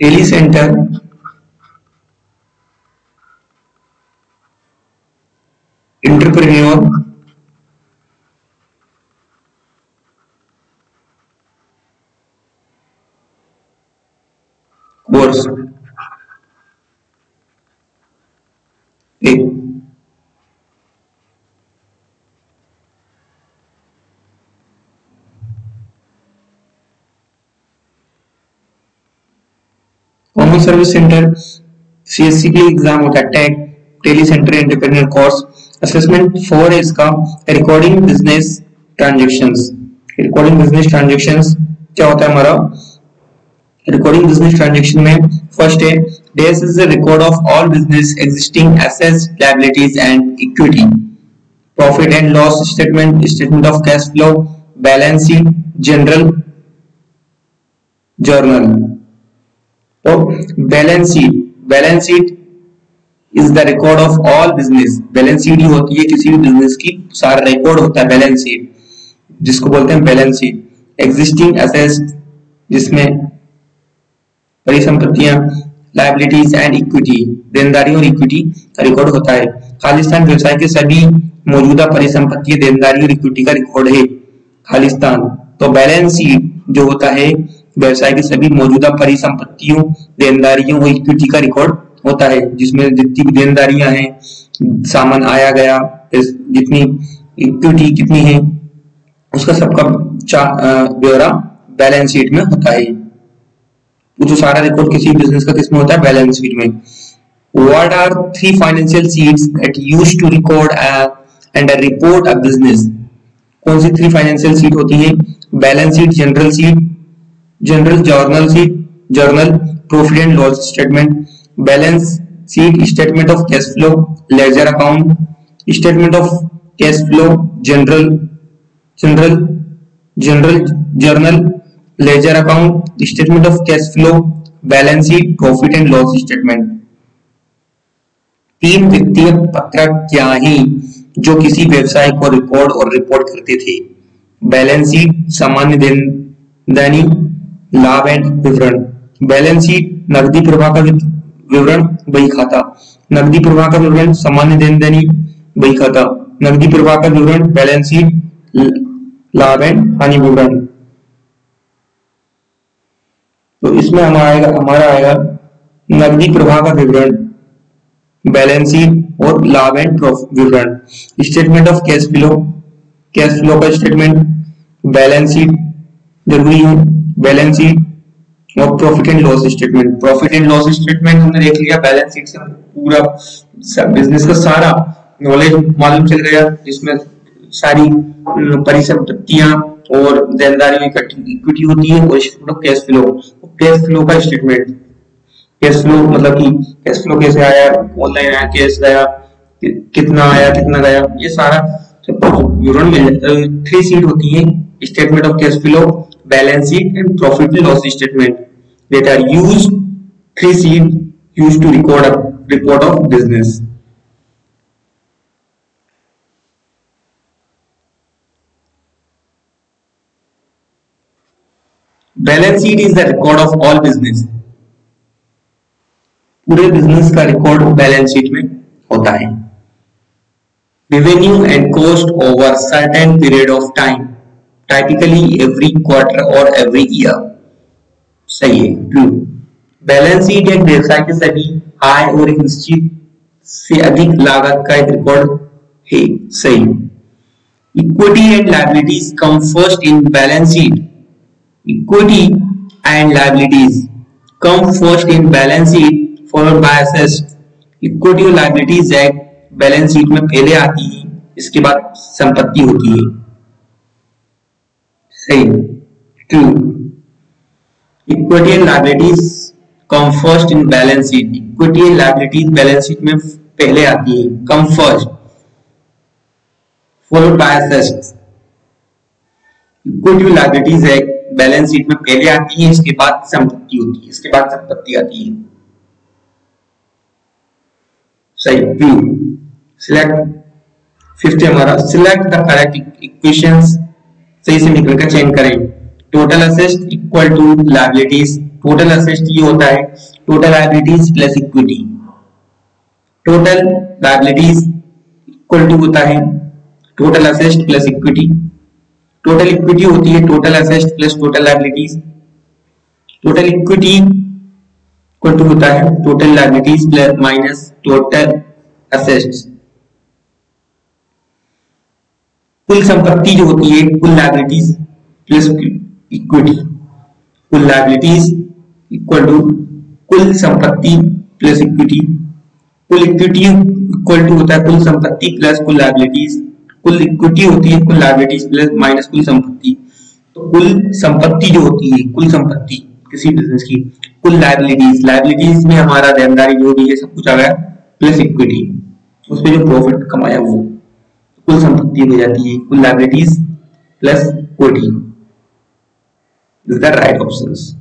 Tele centre entrepreneur course. Common service centre CSC के लिए exam होता है, tag tele centre entrepreneur course. Assessment 4 है इसका, recording business transactions. Recording business transactions क्या होता है हमारा? रिकॉर्डिंग बिजनेस ट्रांजैक्शन में फर्स्ट है, this is the record of all business existing assets, liabilities and equity. Profit and loss statement, statement of cash flow, balance sheet, general journal. तो balance sheet is the record of all business. Balance sheet ही होती है किसी भी business की, सारा record होता है balance sheet, जिसको बोलते हैं बैलेंस शीट। एग्जिस्टिंग एसेट्स, जिसमें परिसंपत्तियां, लायबिलिटीज एंड इक्विटी, देनदारी और इक्विटी का रिकॉर्ड होता है। खालिस्तान व्यवसाय के सभी मौजूदा परिसंपत्तियां, देनदारी और इक्विटी का रिकॉर्ड है खालिस्तान। तो बैलेंस शीट जो होता है व्यवसाय की सभी मौजूदा परिसंपत्तियों, देनदारियों और इक्विटी का रिकॉर्ड होता है, जिसमें जितनी भी देनदारियां हैं, सामान आया गया, जितनी इक्विटी कितनी है, उसका सबका ब्यौरा बैलेंस शीट में होता है। वो जो सारा रिकॉर्ड किसी बिजनेस का किसमें होता है? बैलेंस शीट में। What are 3 financial sheets that used to record and report a business? कौन सी 3 फाइनेंशियल शीट होती है? Balance sheet, general sheet, general journal sheet, journal, profit and loss statement. Balance sheet, statement of cash flow, ledger account, statement of cash flow, general journal, ledger account, statement of cash flow, balance sheet, profit and loss statement. 3 वित्तीय पत्रक क्या हैं जो किसी व्यवसाय को record और report करते थे? बैलेंस शीट, सामान्य देनदारी, लाभ एंड विवरण। बैलेंस शीट, नकदी प्रवाह का विवरण, बही खाता। नकदी प्रवाह का विवरण, सामान्य देनदारी, बही खाता। नकदी प्रवाह का विवरण, बैलेंस शीट, लाभ एंड हानि विवरण। तो इसमें हमारा आएगा नकदी प्रवाह का विवरण, बैलेंस शीट और लाभ एंड प्रॉफिट विवरण। स्टेटमेंट ऑफ कैश फ्लो का स्टेटमेंट, बैलेंस शीट जरूरी है, बैलेंस शीट और profit and loss statement. Profit and loss statement हमने देख लिया, बैलेंस शीट से पूरा बिजनेस का सारा नॉलेज मालूम चल गया, जिसमें सारी परिसंपत्तियां और देनदारियों की इक्विटी होती है। और कैश फ्लो का स्टेटमेंट, कैश फ्लो मतलब कि कैश फ्लो कैसे आया, ऑनलाइन आया, कैश गया, कितना आया, कितना गया, ये सारा सब विवरण मिल जाता है। 3 शीट होती है, statement of cash flow, balance sheet and profit and loss statement that are used 3 sheet used to record a report of business. Balance sheet is the record of all business. पूरे business का record balance sheet में होता है। Revenue and cost over certain period of time, typically every quarter और every year. सही है, true. Balance sheet एक व्यवसाय के सभी आय और निश्चित से अधिक लागत का एक रिकॉर्ड है। सही। Equity and liabilities come first in balance sheet. Equity and liabilities come first in balance sheet followed by assets. Equity और लायबिलिटीज एक बैलेंस शीट में पहले आती है, इसके बाद संपत्ति होती है। सही, true. Equity and liabilities come first in balance sheet. Equity and liabilities balance sheet में पहले आती है, come first, followed by assets. Equity liabilities है बैलेंस शीट में पहले आती है, इसके बाद संपत्ति होती है, इसके बाद संपत्ति आती है। सही, बी। सिलेक्ट 50 हमारा, सिलेक्ट द करेक्ट इक्वेशंस, सही से निकल कर चेंज करें। Total assets equal to liabilities. Total assets ये होता है total liabilities plus equity. Total liabilities equal to होता है total assets plus equity. Total equity होती है total assets plus total liabilities. Total equity equal to होता है total liabilities plus minus total assets. कुल संपत्ति जो होती है कुल लायबिलिटीज प्लस इक्विटी। कुल लायबिलिटीज इक्वल टू कुल संपत्ति प्लस इक्विटी। कुल इक्विटी इक्वल टू होता है कुल संपत्ति प्लस कुल लायबिलिटीज। कुल इक्विटी होती है कुल लायबिलिटीज प्लस माइनस कुल संपत्ति। तो कुल संपत्ति जो होती है कुल संपत्ति किसी बिजनेस की, कुल लायबिलिटीज, लायबिलिटीज में हमारा देनदारी जो भी है सब कुछ आ गया प्लस इक्विटी, उसमें जो प्रॉफिट कमाया वो कुल संपत्ति हो जाती है कुल liabilities plus equity. This is the right options.